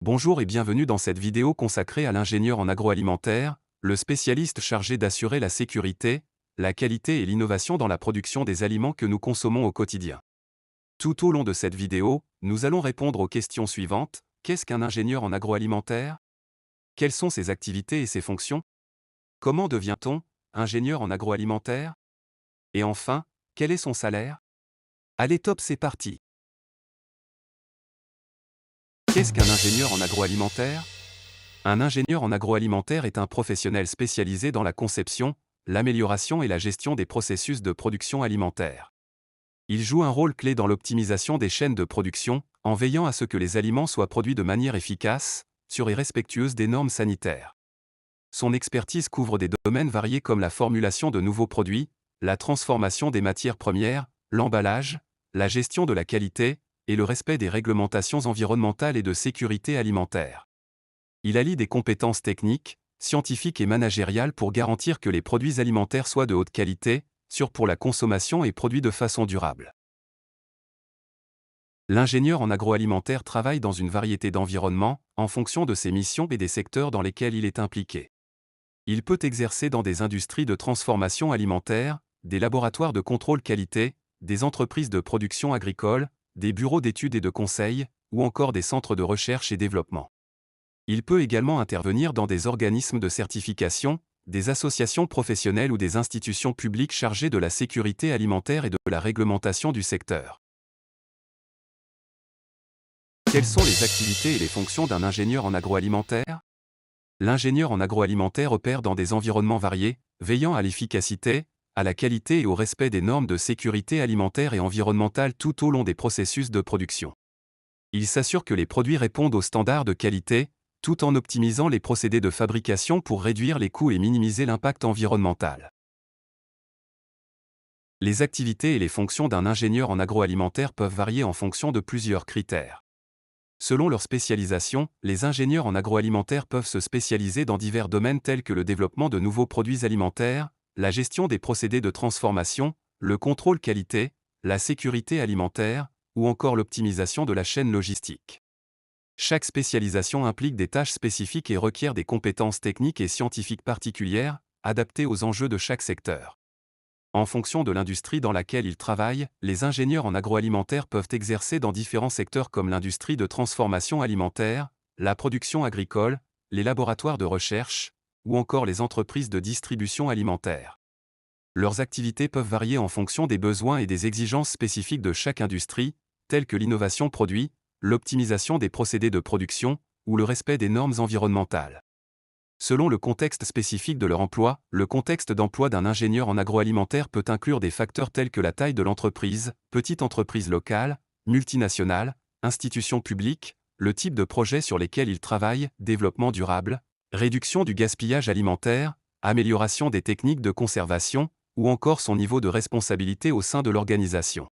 Bonjour et bienvenue dans cette vidéo consacrée à l'ingénieur en agroalimentaire, le spécialiste chargé d'assurer la sécurité, la qualité et l'innovation dans la production des aliments que nous consommons au quotidien. Tout au long de cette vidéo, nous allons répondre aux questions suivantes. Qu'est-ce qu'un ingénieur en agroalimentaire? Quelles sont ses activités et ses fonctions? Comment devient-on ingénieur en agroalimentaire? Et enfin, quel est son salaire? Allez top, c'est parti! Qu'est-ce qu'un ingénieur en agroalimentaire? Un ingénieur en agroalimentaire est un professionnel spécialisé dans la conception, l'amélioration et la gestion des processus de production alimentaire. Il joue un rôle clé dans l'optimisation des chaînes de production, en veillant à ce que les aliments soient produits de manière efficace, sûre et respectueuse des normes sanitaires. Son expertise couvre des domaines variés comme la formulation de nouveaux produits, la transformation des matières premières, l'emballage, la gestion de la qualité, et le respect des réglementations environnementales et de sécurité alimentaire. Il allie des compétences techniques, scientifiques et managériales pour garantir que les produits alimentaires soient de haute qualité, sûrs pour la consommation et produits de façon durable. L'ingénieur en agroalimentaire travaille dans une variété d'environnements, en fonction de ses missions et des secteurs dans lesquels il est impliqué. Il peut exercer dans des industries de transformation alimentaire, des laboratoires de contrôle qualité, des entreprises de production agricole, des bureaux d'études et de conseil, ou encore des centres de recherche et développement. Il peut également intervenir dans des organismes de certification, des associations professionnelles ou des institutions publiques chargées de la sécurité alimentaire et de la réglementation du secteur. Quelles sont les activités et les fonctions d'un ingénieur en agroalimentaire? L'ingénieur en agroalimentaire opère dans des environnements variés, veillant à l'efficacité, à la qualité et au respect des normes de sécurité alimentaire et environnementale tout au long des processus de production. Il s'assure que les produits répondent aux standards de qualité, tout en optimisant les procédés de fabrication pour réduire les coûts et minimiser l'impact environnemental. Les activités et les fonctions d'un ingénieur en agroalimentaire peuvent varier en fonction de plusieurs critères. Selon leur spécialisation, les ingénieurs en agroalimentaire peuvent se spécialiser dans divers domaines tels que le développement de nouveaux produits alimentaires, la gestion des procédés de transformation, le contrôle qualité, la sécurité alimentaire, ou encore l'optimisation de la chaîne logistique. Chaque spécialisation implique des tâches spécifiques et requiert des compétences techniques et scientifiques particulières, adaptées aux enjeux de chaque secteur. En fonction de l'industrie dans laquelle ils travaillent, les ingénieurs en agroalimentaire peuvent exercer dans différents secteurs comme l'industrie de transformation alimentaire, la production agricole, les laboratoires de recherche, ou encore les entreprises de distribution alimentaire. Leurs activités peuvent varier en fonction des besoins et des exigences spécifiques de chaque industrie, telles que l'innovation produit, l'optimisation des procédés de production, ou le respect des normes environnementales. Selon le contexte spécifique de leur emploi, le contexte d'emploi d'un ingénieur en agroalimentaire peut inclure des facteurs tels que la taille de l'entreprise, petite entreprise locale, multinationale, institution publique, le type de projet sur lesquels il travaille, développement durable, réduction du gaspillage alimentaire, amélioration des techniques de conservation, ou encore son niveau de responsabilité au sein de l'organisation.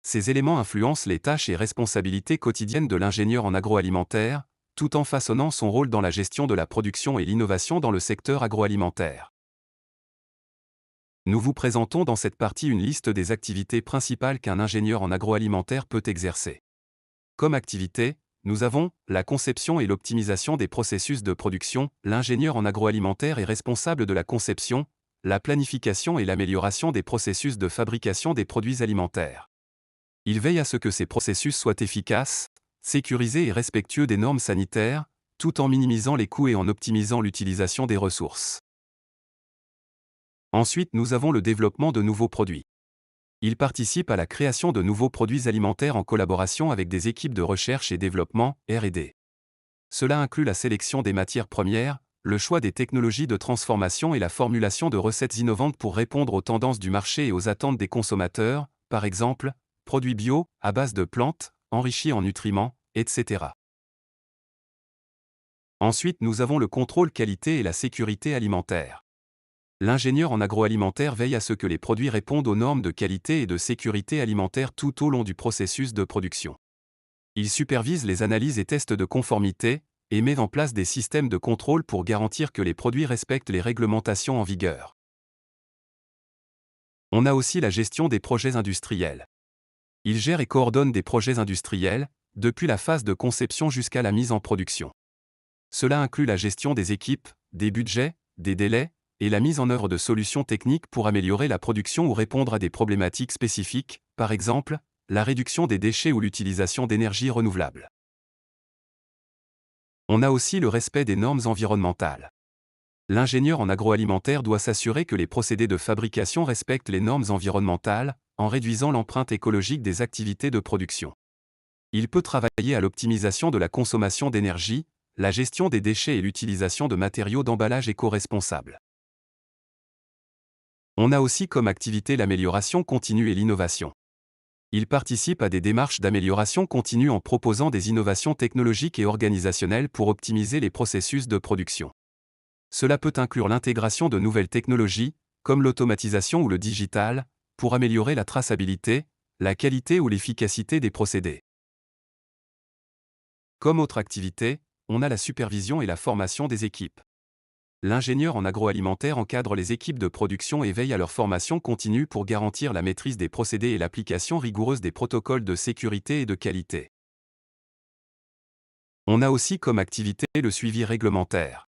Ces éléments influencent les tâches et responsabilités quotidiennes de l'ingénieur en agroalimentaire, tout en façonnant son rôle dans la gestion de la production et l'innovation dans le secteur agroalimentaire. Nous vous présentons dans cette partie une liste des activités principales qu'un ingénieur en agroalimentaire peut exercer. Comme activité, nous avons la conception et l'optimisation des processus de production. L'ingénieur en agroalimentaire est responsable de la conception, la planification et l'amélioration des processus de fabrication des produits alimentaires. Il veille à ce que ces processus soient efficaces, sécurisés et respectueux des normes sanitaires, tout en minimisant les coûts et en optimisant l'utilisation des ressources. Ensuite, nous avons le développement de nouveaux produits. Il participe à la création de nouveaux produits alimentaires en collaboration avec des équipes de recherche et développement, R&D. Cela inclut la sélection des matières premières, le choix des technologies de transformation et la formulation de recettes innovantes pour répondre aux tendances du marché et aux attentes des consommateurs, par exemple, produits bio, à base de plantes, enrichis en nutriments, etc. Ensuite, nous avons le contrôle qualité et la sécurité alimentaire. L'ingénieur en agroalimentaire veille à ce que les produits répondent aux normes de qualité et de sécurité alimentaire tout au long du processus de production. Il supervise les analyses et tests de conformité, et met en place des systèmes de contrôle pour garantir que les produits respectent les réglementations en vigueur. On a aussi la gestion des projets industriels. Il gère et coordonne des projets industriels, depuis la phase de conception jusqu'à la mise en production. Cela inclut la gestion des équipes, des budgets, des délais, et la mise en œuvre de solutions techniques pour améliorer la production ou répondre à des problématiques spécifiques, par exemple, la réduction des déchets ou l'utilisation d'énergies renouvelables. On a aussi le respect des normes environnementales. L'ingénieur en agroalimentaire doit s'assurer que les procédés de fabrication respectent les normes environnementales, en réduisant l'empreinte écologique des activités de production. Il peut travailler à l'optimisation de la consommation d'énergie, la gestion des déchets et l'utilisation de matériaux d'emballage éco-responsables. On a aussi comme activité l'amélioration continue et l'innovation. Il participe à des démarches d'amélioration continue en proposant des innovations technologiques et organisationnelles pour optimiser les processus de production. Cela peut inclure l'intégration de nouvelles technologies, comme l'automatisation ou le digital, pour améliorer la traçabilité, la qualité ou l'efficacité des procédés. Comme autre activité, on a la supervision et la formation des équipes. L'ingénieur en agroalimentaire encadre les équipes de production et veille à leur formation continue pour garantir la maîtrise des procédés et l'application rigoureuse des protocoles de sécurité et de qualité. On a aussi comme activité le suivi réglementaire.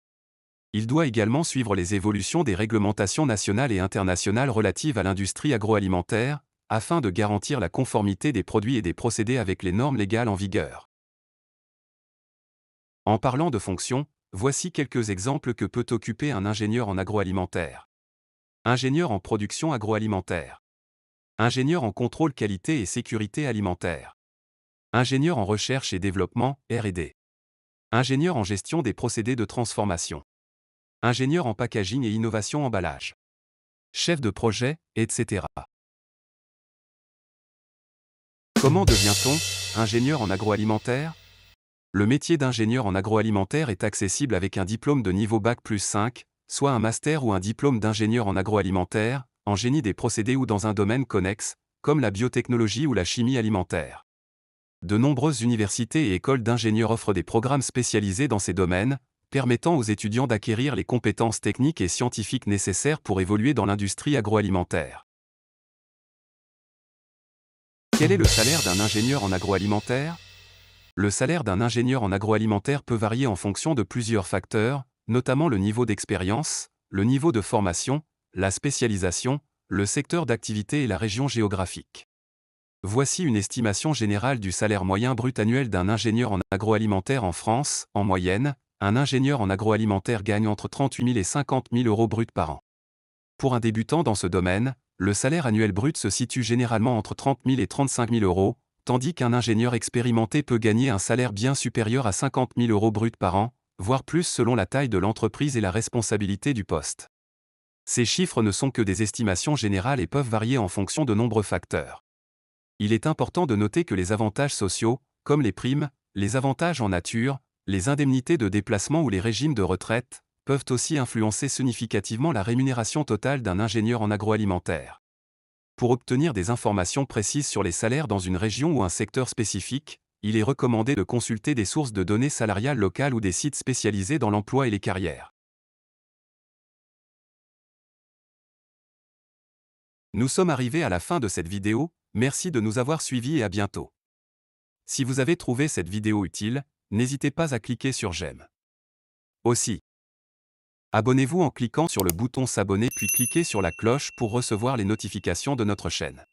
Il doit également suivre les évolutions des réglementations nationales et internationales relatives à l'industrie agroalimentaire, afin de garantir la conformité des produits et des procédés avec les normes légales en vigueur. En parlant de fonctions, voici quelques exemples que peut occuper un ingénieur en agroalimentaire. Ingénieur en production agroalimentaire. Ingénieur en contrôle qualité et sécurité alimentaire. Ingénieur en recherche et développement, R&D. Ingénieur en gestion des procédés de transformation. Ingénieur en packaging et innovation emballage. Chef de projet, etc. Comment devient-on ingénieur en agroalimentaire? Le métier d'ingénieur en agroalimentaire est accessible avec un diplôme de niveau Bac+5, soit un master ou un diplôme d'ingénieur en agroalimentaire, en génie des procédés ou dans un domaine connexe, comme la biotechnologie ou la chimie alimentaire. De nombreuses universités et écoles d'ingénieurs offrent des programmes spécialisés dans ces domaines, permettant aux étudiants d'acquérir les compétences techniques et scientifiques nécessaires pour évoluer dans l'industrie agroalimentaire. Quel est le salaire d'un ingénieur en agroalimentaire? Le salaire d'un ingénieur en agroalimentaire peut varier en fonction de plusieurs facteurs, notamment le niveau d'expérience, le niveau de formation, la spécialisation, le secteur d'activité et la région géographique. Voici une estimation générale du salaire moyen brut annuel d'un ingénieur en agroalimentaire en France. En moyenne, un ingénieur en agroalimentaire gagne entre 38 000 et 50 000 euros bruts par an. Pour un débutant dans ce domaine, le salaire annuel brut se situe généralement entre 30 000 et 35 000 euros, tandis qu'un ingénieur expérimenté peut gagner un salaire bien supérieur à 50 000 euros bruts par an, voire plus selon la taille de l'entreprise et la responsabilité du poste. Ces chiffres ne sont que des estimations générales et peuvent varier en fonction de nombreux facteurs. Il est important de noter que les avantages sociaux, comme les primes, les avantages en nature, les indemnités de déplacement ou les régimes de retraite, peuvent aussi influencer significativement la rémunération totale d'un ingénieur en agroalimentaire. Pour obtenir des informations précises sur les salaires dans une région ou un secteur spécifique, il est recommandé de consulter des sources de données salariales locales ou des sites spécialisés dans l'emploi et les carrières. Nous sommes arrivés à la fin de cette vidéo, merci de nous avoir suivis et à bientôt. Si vous avez trouvé cette vidéo utile, n'hésitez pas à cliquer sur j'aime. Aussi, abonnez-vous en cliquant sur le bouton s'abonner puis cliquez sur la cloche pour recevoir les notifications de notre chaîne.